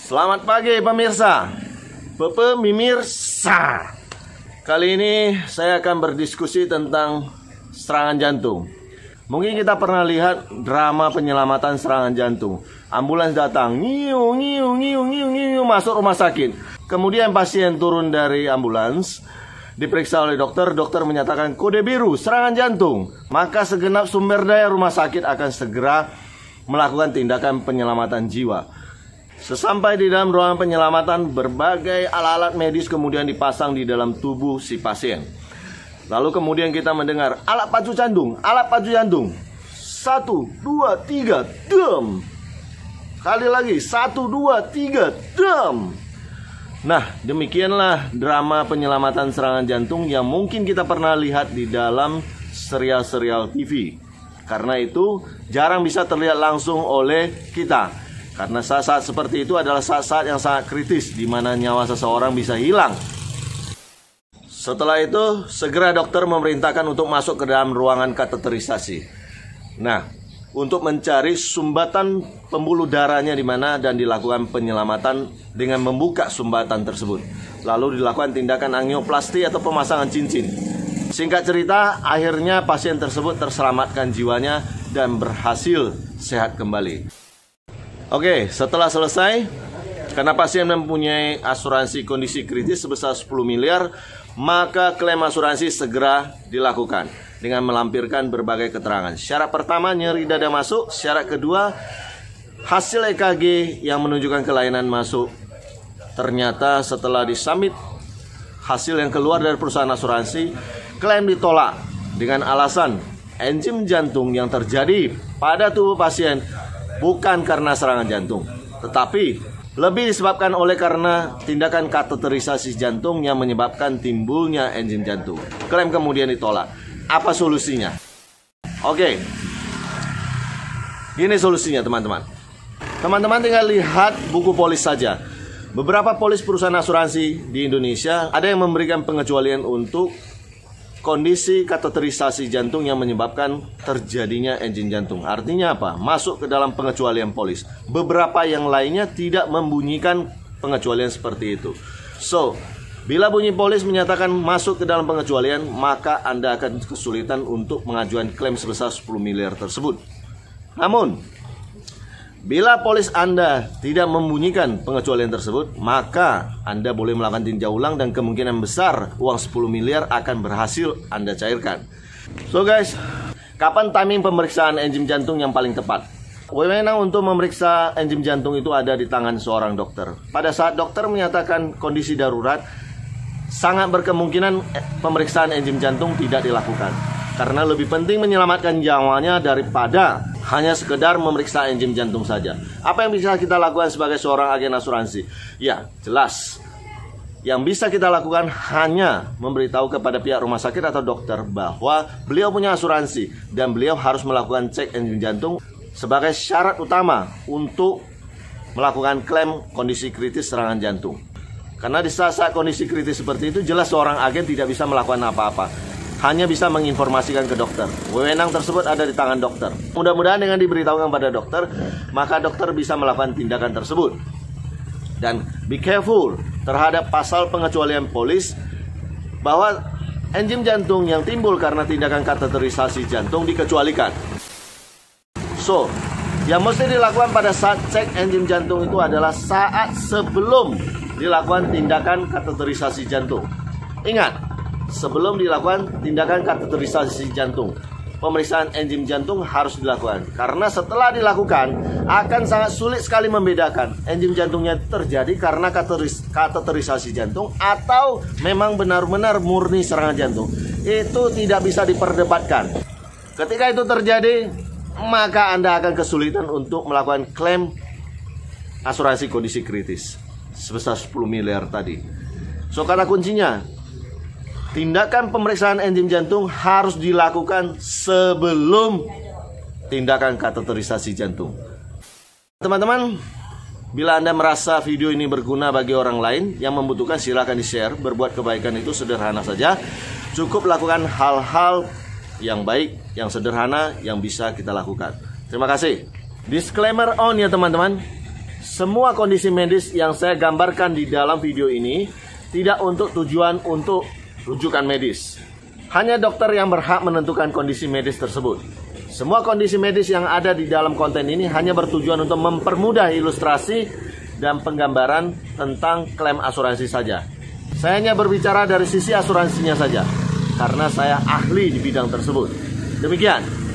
Selamat pagi pemirsa. Kali ini saya akan berdiskusi tentang serangan jantung. Mungkin kita pernah lihat drama penyelamatan serangan jantung. Ambulans datang, ngiu, masuk rumah sakit. Kemudian pasien turun dari ambulans, diperiksa oleh dokter. Dokter menyatakan kode biru, serangan jantung. Maka segenap sumber daya rumah sakit akan segera melakukan tindakan penyelamatan jiwa. Sesampai di dalam ruangan penyelamatan, berbagai alat-alat medis kemudian dipasang di dalam tubuh si pasien. Lalu kemudian kita mendengar alat pacu jantung, alat pacu jantung. 1, 2, 3, dem. Kali lagi, 1, 2, 3, dem. Nah, demikianlah drama penyelamatan serangan jantung yang mungkin kita pernah lihat di dalam serial-serial TV. Karena itu jarang bisa terlihat langsung oleh kita. Karena saat-saat seperti itu adalah saat-saat yang sangat kritis di mana nyawa seseorang bisa hilang. Setelah itu, segera dokter memerintahkan untuk masuk ke dalam ruangan kateterisasi. Nah, untuk mencari sumbatan pembuluh darahnya di mana dan dilakukan penyelamatan dengan membuka sumbatan tersebut. Lalu dilakukan tindakan angioplasti atau pemasangan cincin. Singkat cerita, akhirnya pasien tersebut terselamatkan jiwanya dan berhasil sehat kembali. Oke, setelah selesai, karena pasien mempunyai asuransi kondisi kritis sebesar 10 miliar, maka klaim asuransi segera dilakukan dengan melampirkan berbagai keterangan. Syarat pertama, nyeri dada masuk. Syarat kedua, hasil EKG yang menunjukkan kelainan masuk. Ternyata setelah disubmit hasil yang keluar dari perusahaan asuransi, klaim ditolak dengan alasan enzim jantung yang terjadi pada tubuh pasien bukan karena serangan jantung, tetapi lebih disebabkan oleh karena tindakan kateterisasi jantung yang menyebabkan timbulnya enzim jantung. Klaim kemudian ditolak. Apa solusinya? Oke, gini solusinya teman-teman. Teman-teman tinggal lihat buku polis saja. Beberapa polis perusahaan asuransi di Indonesia ada yang memberikan pengecualian untuk kondisi kateterisasi jantung yang menyebabkan terjadinya enzim jantung. Artinya apa? Masuk ke dalam pengecualian polis. Beberapa yang lainnya tidak membunyikan pengecualian seperti itu. So, bila bunyi polis menyatakan masuk ke dalam pengecualian, maka Anda akan kesulitan untuk mengajukan klaim sebesar 10 miliar tersebut. Namun, bila polis Anda tidak membunyikan pengecualian tersebut, maka Anda boleh melakukan tinjau ulang dan kemungkinan besar uang 10 miliar akan berhasil Anda cairkan. So guys, kapan timing pemeriksaan enzim jantung yang paling tepat? Wewenang untuk memeriksa enzim jantung itu ada di tangan seorang dokter. Pada saat dokter menyatakan kondisi darurat, sangat berkemungkinan pemeriksaan enzim jantung tidak dilakukan. Karena lebih penting menyelamatkan nyawanya daripada hanya sekedar memeriksa enzim jantung saja. Apa yang bisa kita lakukan sebagai seorang agen asuransi? Ya, jelas. Yang bisa kita lakukan hanya memberitahu kepada pihak rumah sakit atau dokter bahwa beliau punya asuransi dan beliau harus melakukan cek enzim jantung sebagai syarat utama untuk melakukan klaim kondisi kritis serangan jantung. Karena di saat-saat kondisi kritis seperti itu, jelas seorang agen tidak bisa melakukan apa-apa. Hanya bisa menginformasikan ke dokter. Wewenang tersebut ada di tangan dokter. Mudah-mudahan dengan diberitahukan pada dokter, maka dokter bisa melakukan tindakan tersebut. Dan be careful terhadap pasal pengecualian polis bahwa enzim jantung yang timbul karena tindakan kateterisasi jantung dikecualikan. So, yang mesti dilakukan pada saat cek enzim jantung itu adalah saat sebelum dilakukan tindakan kateterisasi jantung. Ingat, sebelum dilakukan tindakan kateterisasi jantung, pemeriksaan enzim jantung harus dilakukan. Karena setelah dilakukan, akan sangat sulit sekali membedakan enzim jantungnya terjadi karena kateterisasi jantung atau memang benar-benar murni serangan jantung. Itu tidak bisa diperdebatkan. Ketika itu terjadi, maka Anda akan kesulitan untuk melakukan klaim asuransi kondisi kritis sebesar 10 miliar tadi. So, kata kuncinya, tindakan pemeriksaan enzim jantung harus dilakukan sebelum tindakan kateterisasi jantung. Teman-teman, bila Anda merasa video ini berguna bagi orang lain yang membutuhkan, silakan di-share. Berbuat kebaikan itu sederhana saja. Cukup lakukan hal-hal yang baik, yang sederhana, yang bisa kita lakukan. Terima kasih. Disclaimer on ya teman-teman. Semua kondisi medis yang saya gambarkan di dalam video ini tidak untuk tujuan untuk rujukan medis. Hanya dokter yang berhak menentukan kondisi medis tersebut. Semua kondisi medis yang ada di dalam konten ini hanya bertujuan untuk mempermudah ilustrasi dan penggambaran tentang klaim asuransi saja. Saya hanya berbicara dari sisi asuransinya saja, karena saya ahli di bidang tersebut. Demikian.